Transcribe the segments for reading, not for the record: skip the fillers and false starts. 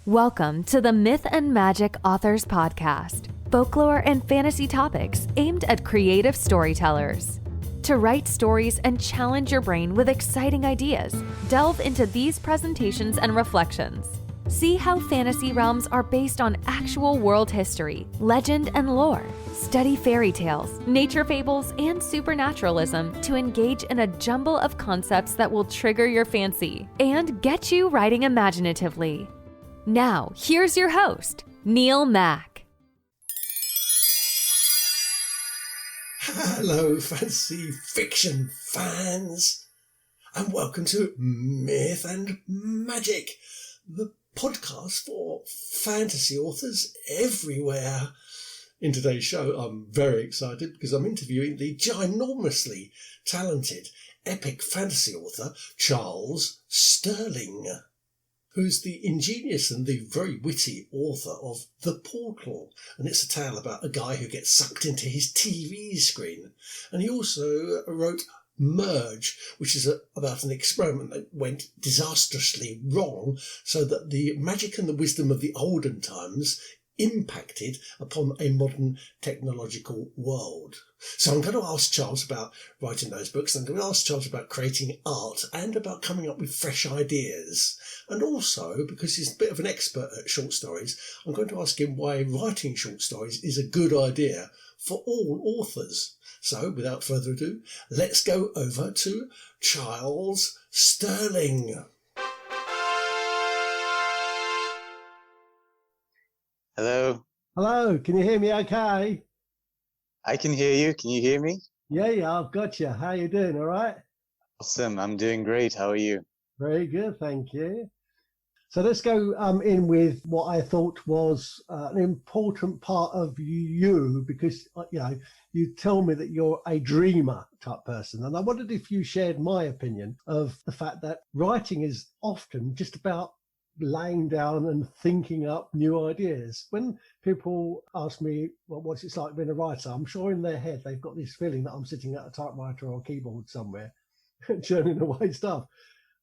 Welcome to the Myth and Magic Authors Podcast, folklore and fantasy topics aimed at creative storytellers. To write stories and challenge your brain with exciting ideas, delve into these presentations and reflections. See how fantasy realms are based on actual world history, legend, and lore. Study fairy tales, nature fables, and supernaturalism to engage in a jumble of concepts that will trigger your fancy and get you writing imaginatively. Now, here's your host, Neil Mack. Hello, fantasy fiction fans, and welcome to Myth and Magic, the podcast for fantasy authors everywhere. In today's show, I'm very excited because I'm interviewing the ginormously talented epic fantasy author, Charles Sterling, who's the ingenious and the very witty author of The Portal. And it's a tale about a guy who gets sucked into his TV screen. And he also wrote Merge, which is about an experiment that went disastrously wrong, so that the magic and the wisdom of the olden times impacted upon a modern technological world. So I'm going to ask Charles about writing those books. I'm going to ask Charles about creating art and about coming up with fresh ideas. And also, because he's a bit of an expert at short stories, I'm going to ask him why writing short stories is a good idea for all authors. So without further ado, let's go over to Charles Sterling. Hello. Hello, can you hear me okay? I can hear you. Can you hear me? Yeah, I've got you. How you doing, all right? Awesome. I'm doing great. How are you? Very good, thank you. So let's go in with what I thought was an important part of you, because you tell me that you're a dreamer type person, and I wondered if you shared my opinion of the fact that writing is often just about laying down and thinking up new ideas. When people ask me, well, what's it like being a writer, I'm sure in their head they've got this feeling that I'm sitting at a typewriter or a keyboard somewhere churning away stuff.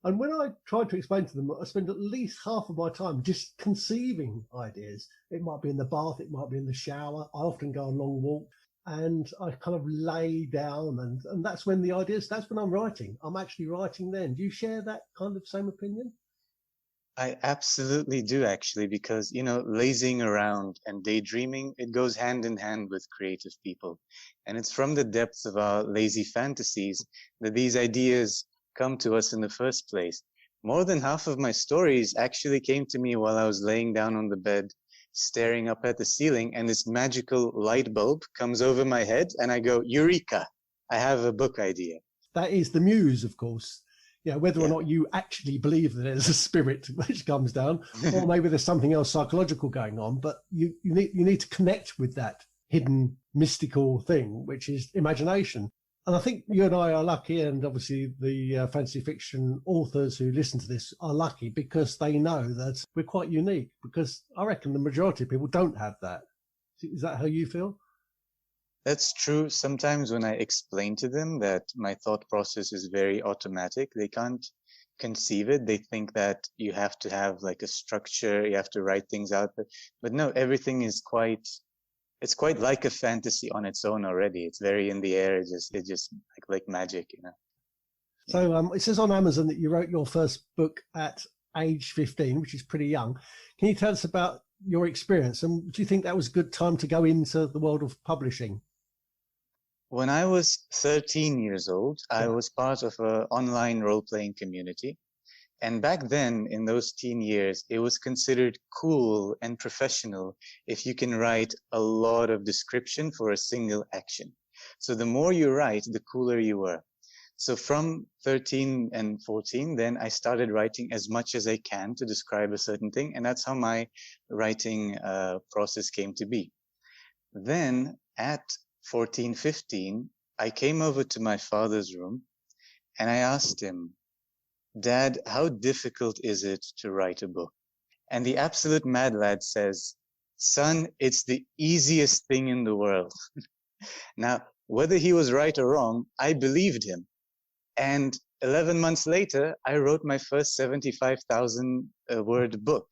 And when I try to explain to them, I spend at least half of my time just conceiving ideas. It might be in the bath, it might be in the shower. I often go on long walks and I kind of lay down, and that's when the ideas, that's when I'm writing. I'm actually writing then. Do you share that kind of same opinion? I absolutely do, actually, because, lazing around and daydreaming, it goes hand in hand with creative people. And it's from the depths of our lazy fantasies that these ideas come to us in the first place. More than half of my stories actually came to me while I was laying down on the bed, staring up at the ceiling, and this magical light bulb comes over my head, and I go, Eureka! I have a book idea. That is the muse, of course. Whether or not you actually believe that there's a spirit which comes down, or maybe there's something else psychological going on, but you need to connect with that hidden mystical thing, which is imagination. And I think you and I are lucky, and obviously the fantasy fiction authors who listen to this are lucky because they know that we're quite unique, because I reckon the majority of people don't have that. Is that how you feel? That's true. Sometimes when I explain to them that my thought process is very automatic, they can't conceive it. They think that you have to have like a structure, you have to write things out. But no, everything is it's quite like a fantasy on its own already. It's very in the air. It's just like magic, So it says on Amazon that you wrote your first book at age 15, which is pretty young. Can you tell us about your experience? And do you think that was a good time to go into the world of publishing? When I was 13 years old, I was part of an online role-playing community. And back then, in those teen years, it was considered cool and professional if you can write a lot of description for a single action. So the more you write, the cooler you were. So from 13 and 14, then I started writing as much as I can to describe a certain thing. And that's how my writing process came to be. Then at 14, 15, I came over to my father's room and I asked him, Dad, how difficult is it to write a book? And the absolute mad lad says, Son, it's the easiest thing in the world. Now, whether he was right or wrong, I believed him. And 11 months later, I wrote my first 75,000 word book.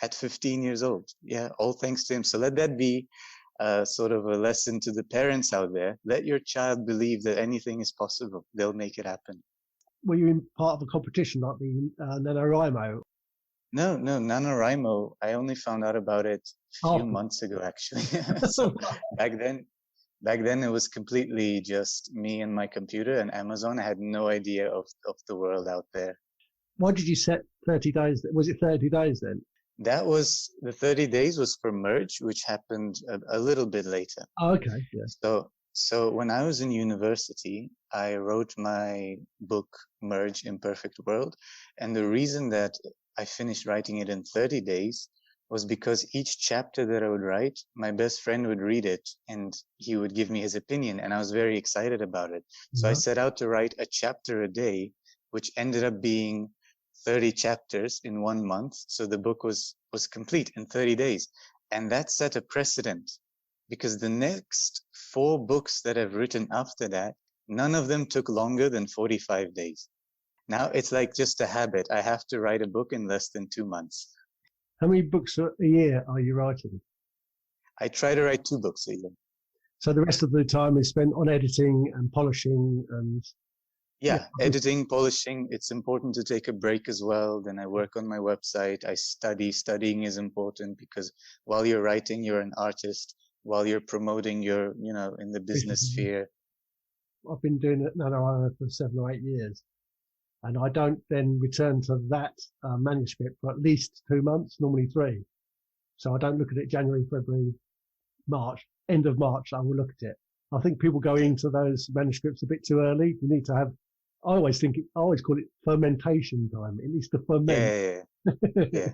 at 15 years old. Yeah, all thanks to him. So let that be sort of a lesson to the parents out there. Let your child believe that anything is possible. They'll make it happen. Were you in part of a competition like the NaNoWriMo? No, NaNoWriMo, I only found out about it a few months ago, actually. So back then it was completely just me and my computer and Amazon. I had no idea of the world out there. Why did you set 30 days? Was it 30 days then? That was, the 30 days was for Merge, which happened a little bit later. Oh, okay, yeah. So when I was in university, I wrote my book, Merge Imperfect World. And the reason that I finished writing it in 30 days was because each chapter that I would write, my best friend would read it and he would give me his opinion. And I was very excited about it. So I set out to write a chapter a day, which ended up being 30 chapters in 1 month. So the book was complete in 30 days. And that set a precedent, because the next 4 books that I've written after that, none of them took longer than 45 days. Now it's like just a habit. I have to write a book in less than 2 months. How many books a year are you writing? I try to write 2 books a year. So the rest of the time is spent on editing and polishing and... Yeah, editing, polishing. It's important to take a break as well. Then I work on my website. I study. Studying is important because while you're writing, you're an artist. While you're promoting, you're, in the business sphere. I've been doing it now for 7 or 8 years. And I don't then return to that manuscript for at least 2 months, normally 3. So I don't look at it January, February, March. End of March, I will look at it. I think people go into those manuscripts a bit too early. You need to have, I always call it fermentation time. It needs to ferment. Yeah.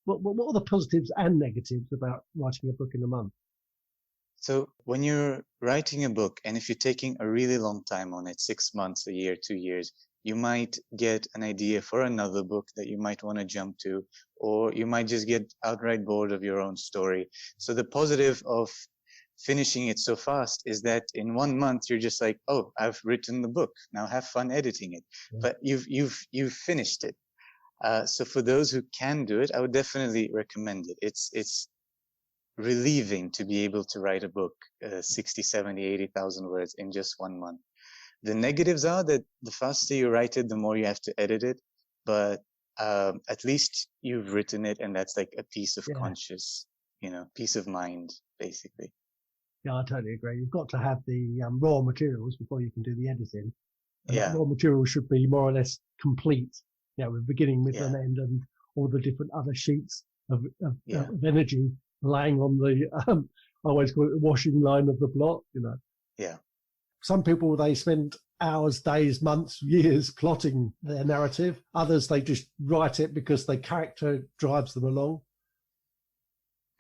What are the positives and negatives about writing a book in a month? So when you're writing a book, and if you're taking a really long time on it, 6 months, a year, 2 years, you might get an idea for another book that you might want to jump to, or you might just get outright bored of your own story. So the positive of finishing it so fast is that in 1 month, you're just like, oh, I've written the book. Now have fun editing it. Yeah. But you've finished it. So for those who can do it, I would definitely recommend it. It's relieving to be able to write a book, 60, 70, 80,000 words in just 1 month. The negatives are that the faster you write it, the more you have to edit it. But at least you've written it, and that's like a piece of conscious, peace of mind, basically. Yeah, I totally agree. You've got to have the raw materials before you can do the editing. And yeah. That raw material should be more or less complete, with beginning, middle, and end, and all the different other sheets of energy laying on the, I always call it the washing line of the plot, Yeah. Some people, they spend hours, days, months, years plotting their narrative. Others, they just write it because the character drives them along.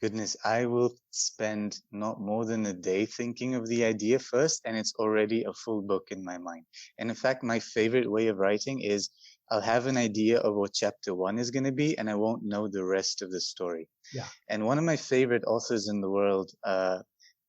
Goodness, I will spend not more than a day thinking of the idea first, and it's already a full book in my mind. And in fact, my favorite way of writing is I'll have an idea of what chapter 1 is going to be, and I won't know the rest of the story. Yeah. And one of my favorite authors in the world,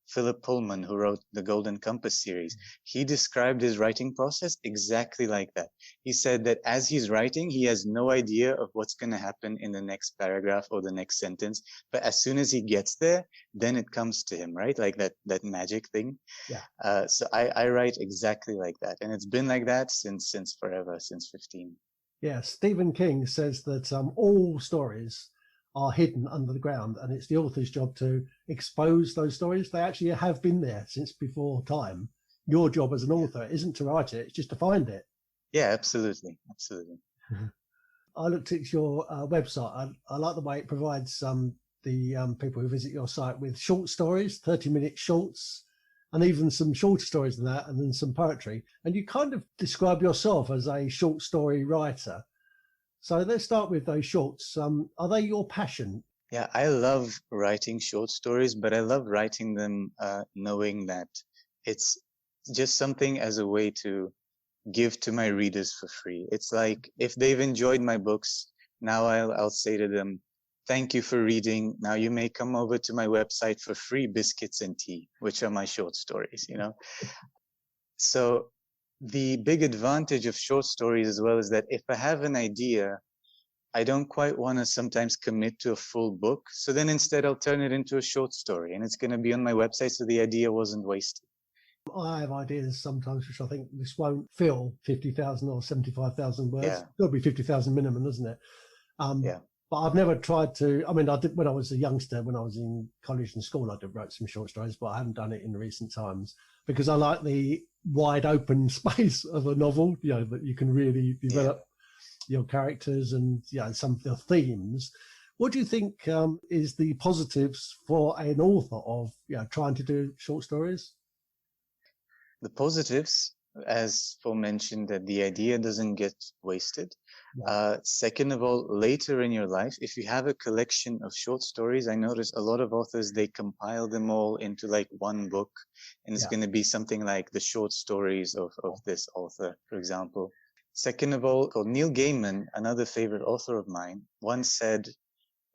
Philip Pullman, who wrote the Golden Compass series, he described his writing process exactly like that. He said that as he's writing, he has no idea of what's going to happen in the next paragraph or the next sentence. But as soon as he gets there, then it comes to him, right? Like that magic thing. Yeah. So I write exactly like that. And it's been like that since forever, since 15. Yeah. Stephen King says that all stories are hidden under the ground, and it's the author's job to expose those stories. They actually have been there since before time. Your job as an author isn't to write it, it's just to find it. Yeah, absolutely. I looked at your website. I like the way it provides the people who visit your site with short stories, 30-minute shorts, and even some shorter stories than that, and then some poetry. And you kind of describe yourself as a short story writer. So let's start with those shorts. Are they your passion? Yeah, I love writing short stories, but I love writing them knowing that it's just something as a way to give to my readers for free. It's like if they've enjoyed my books, now I'll say to them, thank you for reading. Now you may come over to my website for free biscuits and tea, which are my short stories, So the big advantage of short stories as well is that if I have an idea, I don't quite want to sometimes commit to a full book. So then instead I'll turn it into a short story, and it's going to be on my website, so the idea wasn't wasted. I have ideas sometimes which I think this won't fill 50,000 or 75,000 words. Yeah. It'll be 50,000 minimum, isn't it? Yeah. But I've never tried to. I mean, I did when I was a youngster, when I was in college and school, I did write some short stories, but I haven't done it in recent times because I like the wide open space of a novel. You know, that you can really develop your characters and some of the themes. What do you think is the positives for an author of trying to do short stories? The positives, as mentioned, that the idea doesn't get wasted. Yeah. Second of all, later in your life, if you have a collection of short stories, I notice a lot of authors, they compile them all into like one book, and it's going to be something like the short stories of this author, for example. Second of all, Neil Gaiman, another favorite author of mine, once said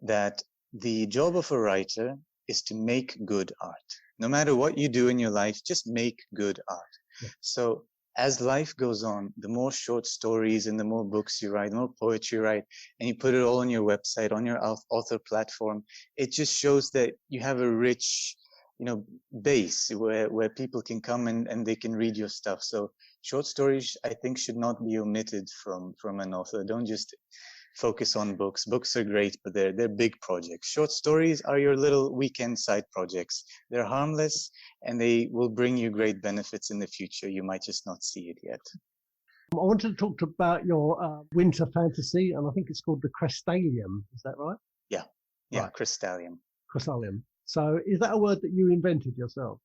that the job of a writer is to make good art. No matter what you do in your life, just make good art. Yeah. So as life goes on, the more short stories and the more books you write, the more poetry you write, and you put it all on your website, on your author platform, it just shows that you have a rich, base where people can come and they can read your stuff. So short stories, I think, should not be omitted from an author. Don't just focus on books. Books are great, but they're big projects. Short stories are your little weekend side projects. They're harmless, and they will bring you great benefits in the future. You might just not see it yet. I wanted to talk about your winter fantasy, and I think it's called the Crystalium. Is that right? Yeah, right. Crystalium. Crystalium. So is that a word that you invented yourself?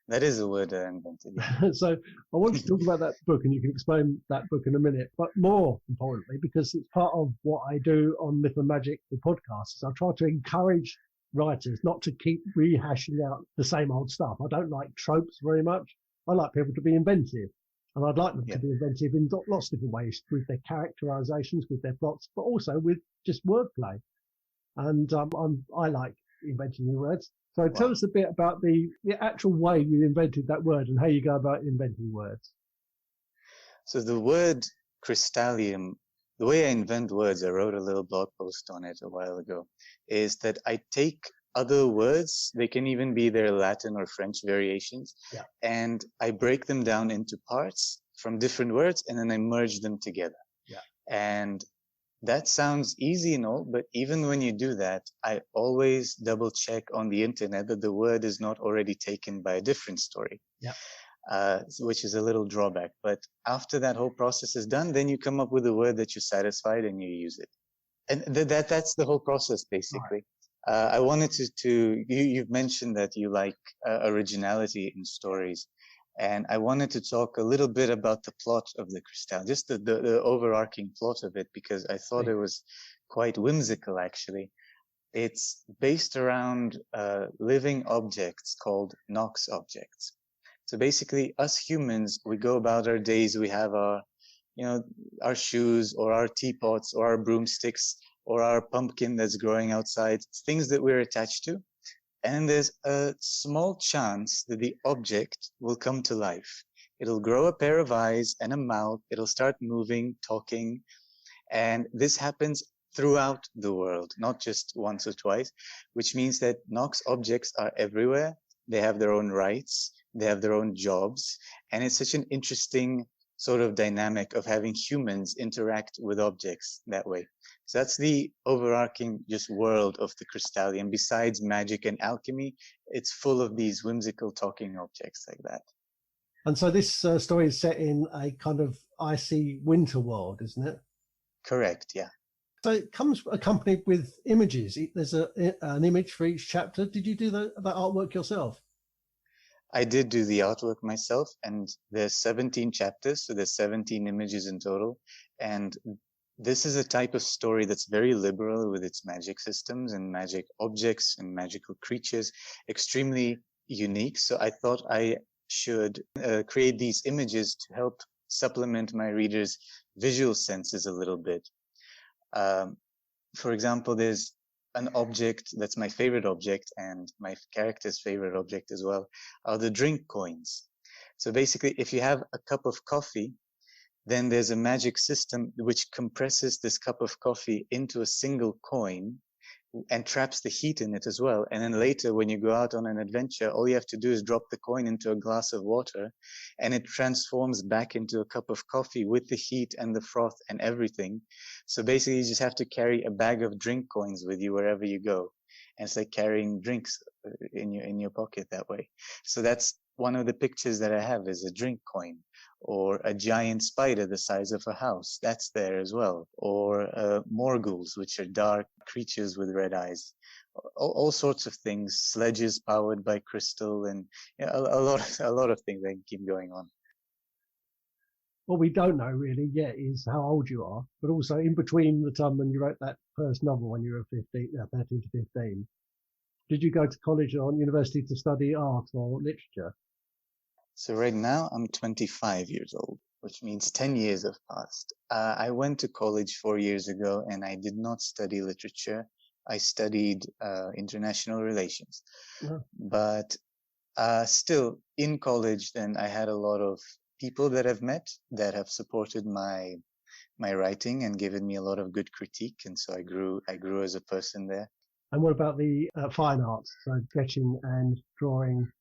That is a word I invented. Yeah. So I want to talk about that book, and you can explain that book in a minute. But more importantly, because it's part of what I do on Myth and Magic, the podcast, is I try to encourage writers not to keep rehashing out the same old stuff. I don't like tropes very much. I like people to be inventive. And I'd like them to be inventive in lots of different ways, with their characterizations, with their plots, but also with just wordplay. And I like inventing new words. So tell us a bit about the actual way you invented that word and how you go about inventing words. So the word crystallium, the way I invent words, I wrote a little blog post on it a while ago, is that I take other words, they can even be their Latin or French variations, and I break them down into parts from different words, and then I merge them together. Yeah. And that sounds easy and all, but even when you do that, I always double check on the internet that the word is not already taken by a different story. Yeah. Which is a little drawback. But after that whole process is done, then you come up with a word that you're satisfied and you use it. And that's the whole process, basically. Right. I wanted you've mentioned that you like originality in stories. And I wanted to talk a little bit about the plot of the Crystal, just the overarching plot of it, because I thought it was quite whimsical, actually. It's based around living objects called Nox objects. So basically, us humans, we go about our days, we have our shoes or our teapots or our broomsticks or our pumpkin that's growing outside, things that we're attached to. And there's a small chance that the object will come to life. It'll grow a pair of eyes and a mouth. It'll start moving, talking. And this happens throughout the world, not just once or twice, which means that Nox objects are everywhere. They have their own rights. They have their own jobs. And it's such an interesting sort of dynamic of having humans interact with objects that way. So that's the overarching just world of the Crystallium. Besides magic and alchemy, it's full of these whimsical talking objects like that. And so this story is set in a kind of icy winter world, isn't it? Correct, yeah. So it comes accompanied with images. There's an image for each chapter. Did you do that artwork yourself? I did do the artwork myself, and there's 17 chapters, so there's 17 images in total. And this is a type of story that's very liberal with its magic systems and magic objects and magical creatures, extremely unique. So I thought I should create these images to help supplement my readers' visual senses a little bit. For example, there's an object that's my favorite object and my character's favorite object as well, are the drink coins. So basically, if you have a cup of coffee, then there's a magic system which compresses this cup of coffee into a single coin and traps the heat in it as well. And then later, when you go out on an adventure, all you have to do is drop the coin into a glass of water, and it transforms back into a cup of coffee with the heat and the froth and everything. So basically, you just have to carry a bag of drink coins with you wherever you go. And it's like carrying drinks in your pocket that way. So that's one of the pictures that I have, is a drink coin, or a giant spider the size of a house. That's there as well. Or morghuls, which are dark creatures with red eyes. All sorts of things. Sledges powered by crystal, and a lot of things that can keep going on. What we don't know really yet is how old you are, but also in between the time when you wrote that first novel when you were 13 to 15, did you go to college or university to study art or literature? So right now I'm 25 years old, which means 10 years have passed. I went to college 4 years ago, and I did not study literature. I studied international relations. Yeah. But still, in college, then I had a lot of people that I've met that have supported my writing and given me a lot of good critique, and so I grew as a person there. And what about the fine arts, so sketching and drawing?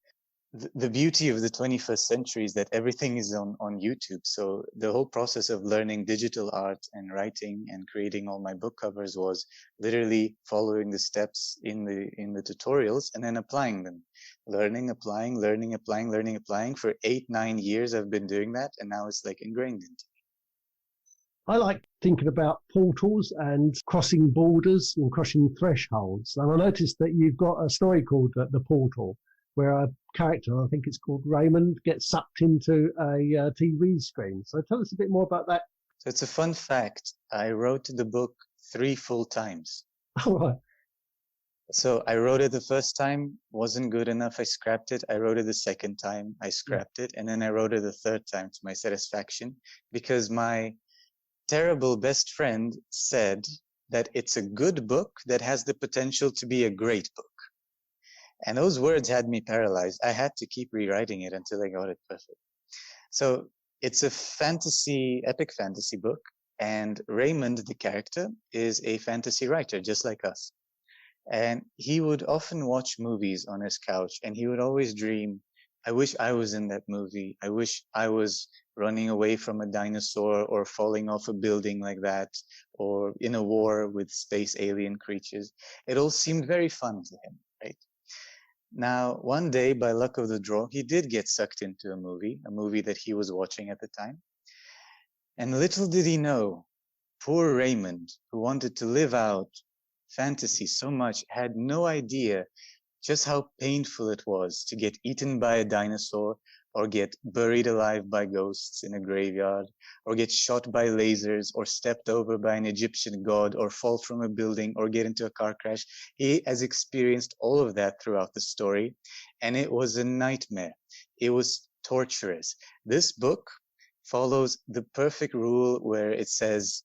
The beauty of the 21st century is that everything is on YouTube. So the whole process of learning digital art and writing and creating all my book covers was literally following the steps in the tutorials and then applying them. Learning, applying, learning, applying, learning, applying. For 8-9 years I've been doing that, and now it's like ingrained into me. I like thinking about portals and crossing borders and crossing thresholds. And I noticed that you've got a story called The Portal, where a character, I think it's called Raymond, gets sucked into a TV screen. So tell us a bit more about that. So it's a fun fact. I wrote the book 3 full times. All right. So I wrote it the first time, wasn't good enough, I scrapped it. I wrote it the second time, I scrapped it. And then I wrote it the third time to my satisfaction, because my terrible best friend said that it's a good book that has the potential to be a great book. And those words had me paralyzed. I had to keep rewriting it until I got it perfect. So it's a fantasy, epic fantasy book. And Raymond, the character, is a fantasy writer, just like us. And he would often watch movies on his couch, and he would always dream, I wish I was in that movie. I wish I was running away from a dinosaur or falling off a building like that, or in a war with space alien creatures. It all seemed very fun to him, right? Now, one day, by luck of the draw, he did get sucked into a movie that he was watching at the time. And little did he know, poor Raymond, who wanted to live out fantasy so much, had no idea just how painful it was to get eaten by a dinosaur, or get buried alive by ghosts in a graveyard, or get shot by lasers, or stepped over by an Egyptian god, or fall from a building, or get into a car crash. He has experienced all of that throughout the story, and it was a nightmare. It was torturous. This book follows the perfect rule where it says,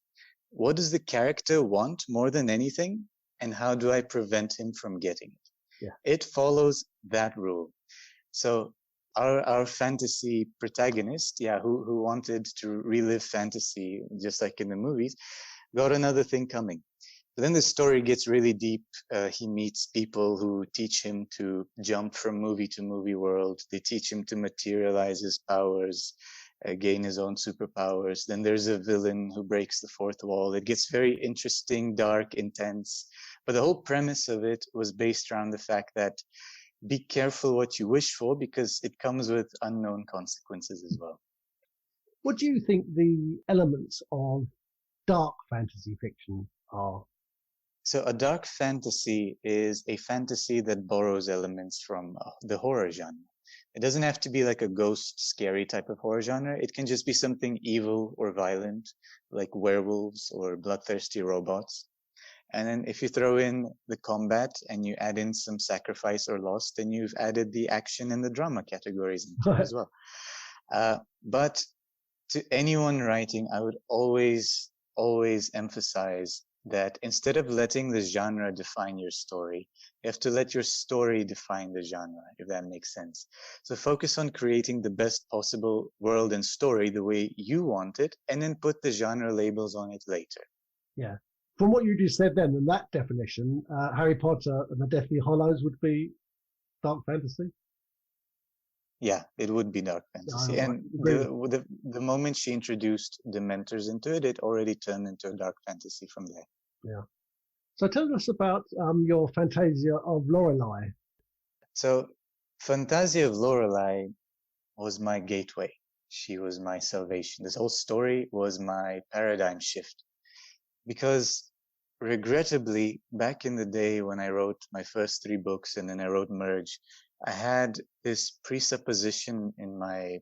what does the character want more than anything, and how do I prevent him from getting it? Yeah. It follows that rule. So our fantasy protagonist, who wanted to relive fantasy just like in the movies, got another thing coming. But then the story gets really deep. He meets people who teach him to jump from movie to movie world. They teach him to materialize his powers, gain his own superpowers. Then there's a villain who breaks the fourth wall. It gets very interesting, dark, intense. But the whole premise of it was based around the fact that be careful what you wish for, because it comes with unknown consequences as well. What do you think the elements of dark fantasy fiction are? So a dark fantasy is a fantasy that borrows elements from the horror genre. It doesn't have to be like a ghost, scary type of horror genre. It can just be something evil or violent, like werewolves or bloodthirsty robots. And then if you throw in the combat and you add in some sacrifice or loss, then you've added the action and the drama categories into it as well. But to anyone writing, I would always emphasize that instead of letting the genre define your story, you have to let your story define the genre, if that makes sense. So focus on creating the best possible world and story the way you want it, and then put the genre labels on it later. Yeah. From what you just said then, and that definition, Harry Potter and the Deathly Hallows would be dark fantasy? Yeah, it would be dark fantasy. I And agree. the moment she introduced Dementors into it, it already turned into a dark fantasy from there. Yeah. So tell us about your Fantasia of Lorelei. So Fantasia of Lorelei was my gateway. She was my salvation. This whole story was my paradigm shift. Because regrettably, back in the day when I wrote my first 3 books and then I wrote Merge, I had this presupposition in my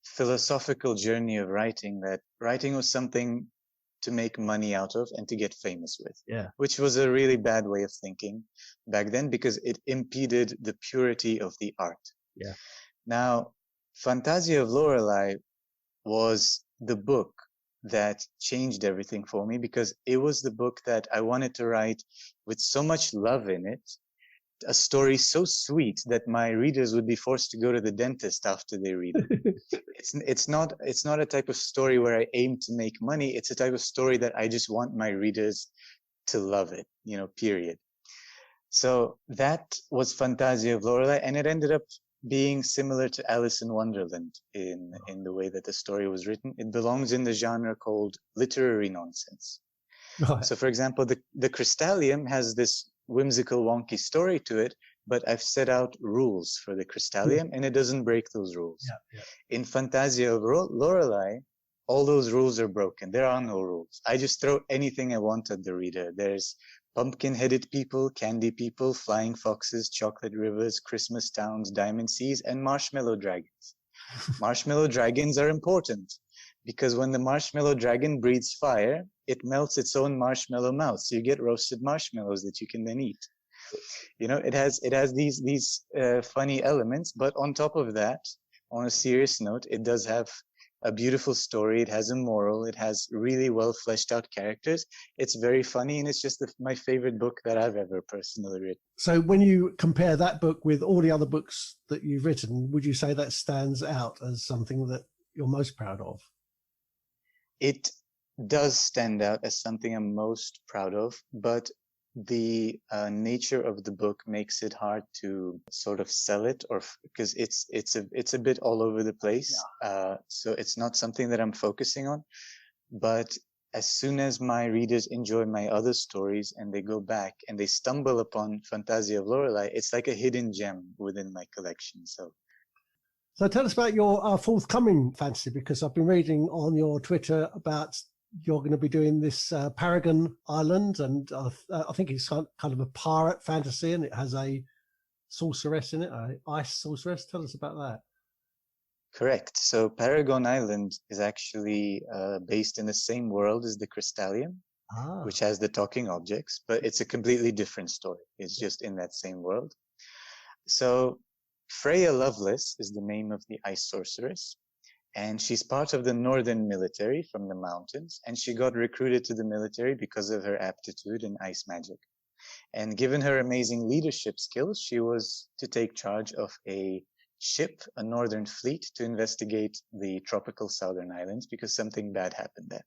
philosophical journey of writing that writing was something to make money out of and to get famous with. Yeah. Which was a really bad way of thinking back then because it impeded the purity of the art. Yeah. Now, Fantasia of Lorelei was the book that changed everything for me because it was the book that I wanted to write with so much love in it, a story so sweet that my readers would be forced to go to the dentist after they read it. It's not a type of story where I aim to make money. It's a type of story that I just want my readers to love it, period. So that was Fantasia of Lorelei, and it ended up being similar to Alice in Wonderland in the way that the story was written. It belongs in the genre called literary nonsense. Right. So, for example, the Crystallium has this whimsical, wonky story to it, but I've set out rules for the Crystallium, and it doesn't break those rules. Yeah. In Fantasia of Lorelei, all those rules are broken. There are no rules. I just throw anything I want at the reader. There's pumpkin-headed people, candy people, flying foxes, chocolate rivers, Christmas towns, diamond seas, and marshmallow dragons. Marshmallow dragons are important because when the marshmallow dragon breathes fire, it melts its own marshmallow mouth. So you get roasted marshmallows that you can then eat. It has these funny elements, but on top of that, on a serious note, it does have a beautiful story. It has a moral. It has really well fleshed out characters. It's very funny, and it's just my favorite book that I've ever personally written. So when you compare that book with all the other books that you've written, would you say that stands out as something that you're most proud of? It does stand out as something I'm most proud of, but the nature of the book makes it hard to sort of sell it, or because it's a bit all over the place. Yeah. So it's not something that I'm focusing on. But as soon as my readers enjoy my other stories and they go back and they stumble upon Fantasia of Lorelei, it's like a hidden gem within my collection. So tell us about your forthcoming fantasy, because I've been reading on your Twitter about you're going to be doing this Paragon Island, and I think it's kind of a pirate fantasy, and it has a sorceress in it, an ice sorceress. Tell us about that. Correct. So Paragon Island is actually based in the same world as the Crystallium, which has the talking objects, but it's a completely different story. It's just in that same world. So Freya Lovelace is the name of the ice sorceress, and she's part of the northern military from the mountains, and she got recruited to the military because of her aptitude in ice magic. And given her amazing leadership skills, she was to take charge of a ship, a northern fleet, to investigate the tropical southern islands because something bad happened there.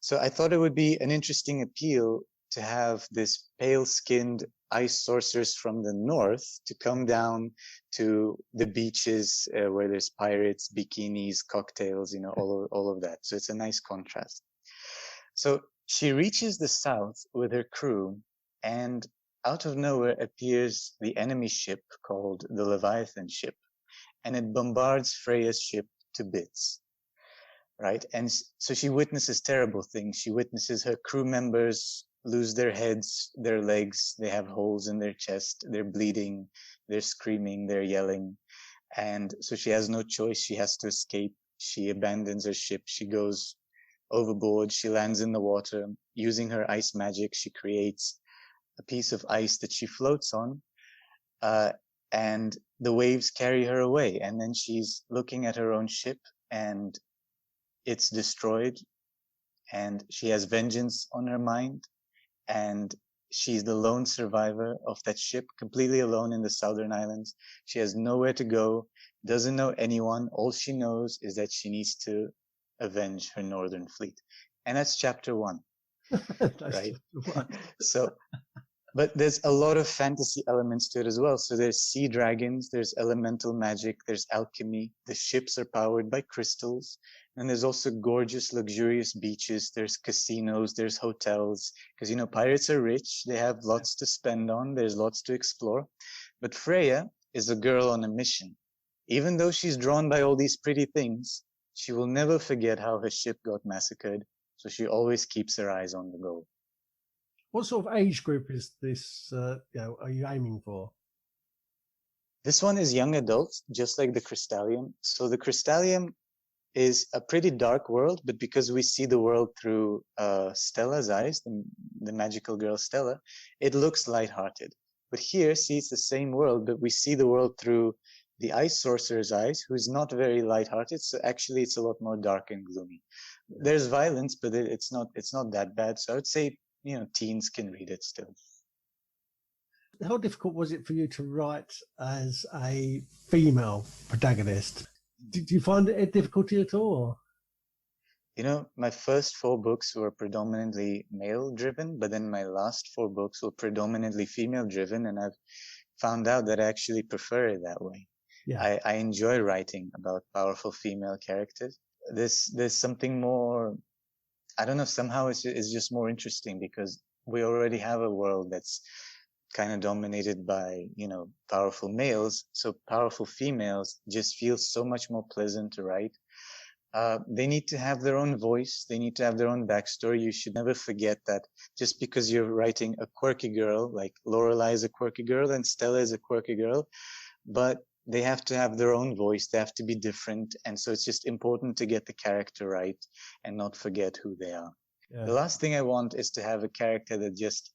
So I thought it would be an interesting appeal to have this pale-skinned ice sorceress from the north to come down to the beaches where there's pirates, bikinis, cocktails, all of that. So it's a nice contrast. So she reaches the south with her crew, and out of nowhere appears the enemy ship called the Leviathan ship, and it bombards Freya's ship to bits. Right? And so she witnesses terrible things. She witnesses her crew members lose their heads, their legs, they have holes in their chest, they're bleeding, they're screaming, they're yelling. And so she has no choice. She has to escape. She abandons her ship. She goes overboard. She lands in the water. Using her ice magic, she creates a piece of ice that she floats on. And the waves carry her away. And then she's looking at her own ship, and it's destroyed. And she has vengeance on her mind. and she's the lone survivor of that ship, completely alone in the southern islands. She has nowhere to go, doesn't know anyone. All she knows is that she needs to avenge her northern fleet. And that's chapter 1, right? So, but there's a lot of fantasy elements to it as well. So there's sea dragons, there's elemental magic, there's alchemy. The ships are powered by crystals. And there's also gorgeous, luxurious beaches. There's casinos, there's hotels. Because, you know, pirates are rich. They have lots to spend on. There's lots to explore. But Freya is a girl on a mission. Even though she's drawn by all these pretty things, she will never forget how her ship got massacred. So she always keeps her eyes on the goal. What sort of age group is this, are you aiming for? This one is young adults, just like the Crystallium. So the Crystallium is a pretty dark world, but because we see the world through Stella's eyes, the magical girl Stella, it looks lighthearted. But here, see, it's the same world, but we see the world through the Ice Sorcerer's eyes, who's not very lighthearted. So actually, it's a lot more dark and gloomy. There's violence, but it's not that bad. So I would say, you know, teens can read it still. How difficult was it for you to write as a female protagonist? Did you find it a difficulty at all? You know, my first 4 books were predominantly male-driven, but then my last 4 books were predominantly female-driven, and I've found out that I actually prefer it that way. Yeah. I enjoy writing about powerful female characters. There's something more, I don't know, somehow it's just more interesting because we already have a world that's kind of dominated by, you know, powerful males. So powerful females just feel so much more pleasant to write. They need to have their own voice. They need to have their own backstory. You should never forget that just because you're writing a quirky girl, like Lorelai is a quirky girl and Stella is a quirky girl, but they have to have their own voice. They have to be different. And so it's just important to get the character right and not forget who they are. Yeah. The last thing I want is to have a character that just,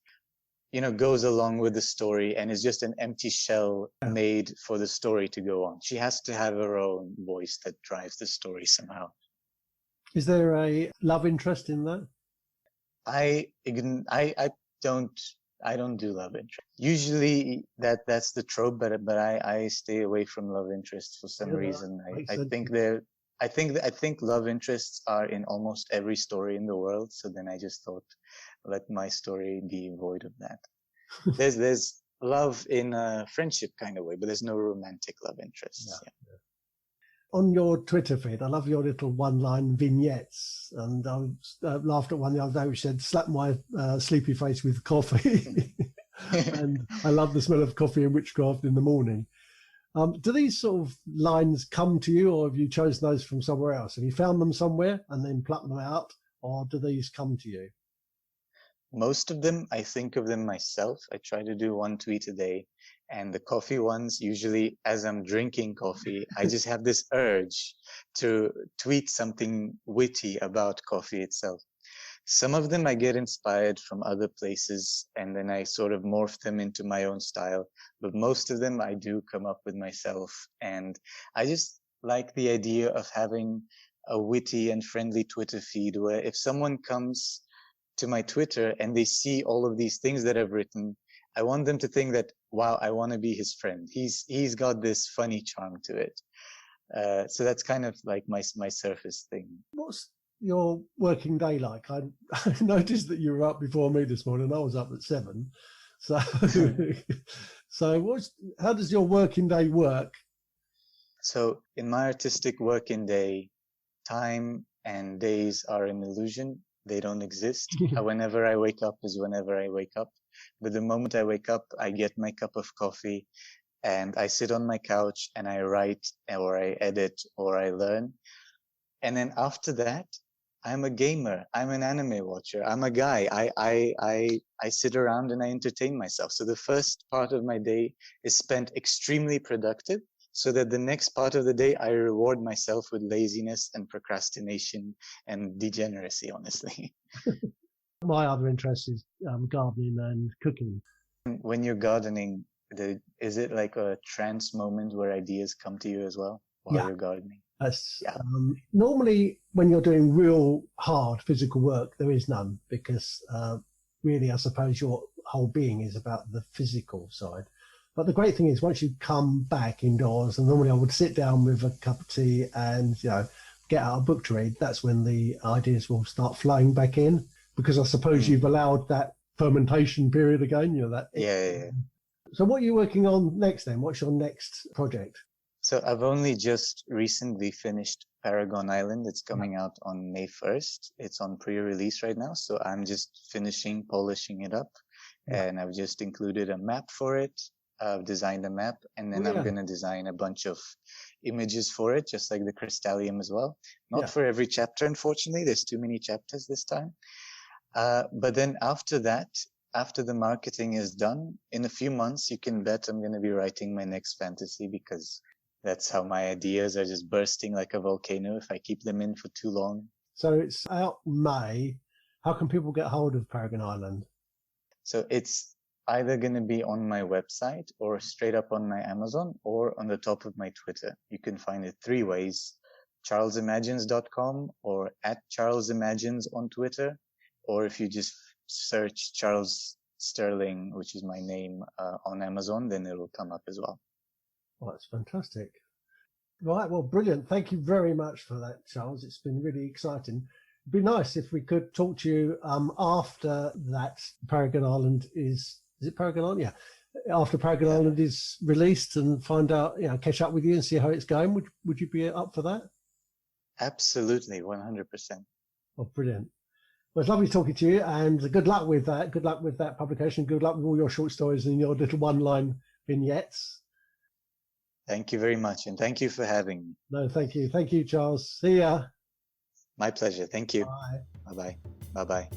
you know, goes along with the story and is just an empty shell made for the story to go on. She has to have her own voice that drives the story somehow. Is there a love interest in that? I don't do love interest. Usually that's the trope, but I stay away from love interests for some reason. I think love interests are in almost every story in the world. So then I just thought, let my story be void of that. There's love in a friendship kind of way, but there's no romantic love interests. Yeah. Yeah. On your Twitter feed, I love your little one-line vignettes, and I laughed at one the other day which said, "Slap my sleepy face with coffee," and I love the smell of coffee and witchcraft in the morning. Do these sort of lines come to you, or have you chosen those from somewhere else? Have you found them somewhere and then plucked them out, or do these come to you? Most of them, I think of them myself. I try to do 1 tweet a day. And the coffee ones, usually as I'm drinking coffee, I just have this urge to tweet something witty about coffee itself. Some of them I get inspired from other places, and then I sort of morph them into my own style. But most of them I do come up with myself. And I just like the idea of having a witty and friendly Twitter feed where if someone comes to my Twitter and they see all of these things that I've written, I want them to think that, wow, I want to be his friend. He's got this funny charm to it. So that's kind of like my surface thing. What's your working day like? I noticed that you were up before me this morning. I was up at 7. So, how does your working day work? So in my artistic working day, time and days are an illusion. They don't exist. Whenever I wake up is whenever I wake up. But the moment I wake up, I get my cup of coffee and I sit on my couch and I write or I edit or I learn. And then after that, I'm a gamer. I'm an anime watcher. I'm a guy. I sit around and I entertain myself. So the first part of my day is spent extremely productive, so that the next part of the day, I reward myself with laziness and procrastination and degeneracy, honestly. My other interest is gardening and cooking. When you're gardening, is it like a trance moment where ideas come to you as well while you're gardening? Yes. Yeah. Normally, when you're doing real hard physical work, there is none, because really, I suppose, your whole being is about the physical side. But the great thing is once you come back indoors, and normally I would sit down with a cup of tea and, get out a book to read, that's when the ideas will start flowing back in, because I suppose you've allowed that fermentation period again, Yeah. So what are you working on next then? What's your next project? So I've only just recently finished Paragon Island. It's coming out on May 1st. It's on pre-release right now. So I'm just polishing it up. And I've just included a map for it. I've designed a map, and then I'm going to design a bunch of images for it, just like the Crystallium as well. Not for every chapter, unfortunately. There's too many chapters this time. But then after that, after the marketing is done, in a few months, you can bet I'm going to be writing my next fantasy, because that's how my ideas are just bursting like a volcano if I keep them in for too long. So it's out May. How can people get hold of Paragon Island? So it's either going to be on my website or straight up on my Amazon or on the top of my Twitter. You can find it 3 ways: charlesimagines.com or @charlesimagines on Twitter, or if you just search Charles Sterling, which is my name, on Amazon, then it will come up as well. Oh, that's fantastic. Right, well, brilliant. Thank you very much for that, Charles. It's been really exciting. It'd be nice if we could talk to you after that Paragon Island is it Paragon Island? Yeah. After Paragon Island is released, and find out, catch up with you and see how it's going. Would you be up for that? Absolutely, 100%. Oh, brilliant. Well, it's lovely talking to you, and good luck with that. Good luck with that publication. Good luck with all your short stories and your little one-line vignettes. Thank you very much, and thank you for having me. No, thank you. Thank you, Charles. See ya. My pleasure. Thank you. Bye. Bye-bye. Bye-bye.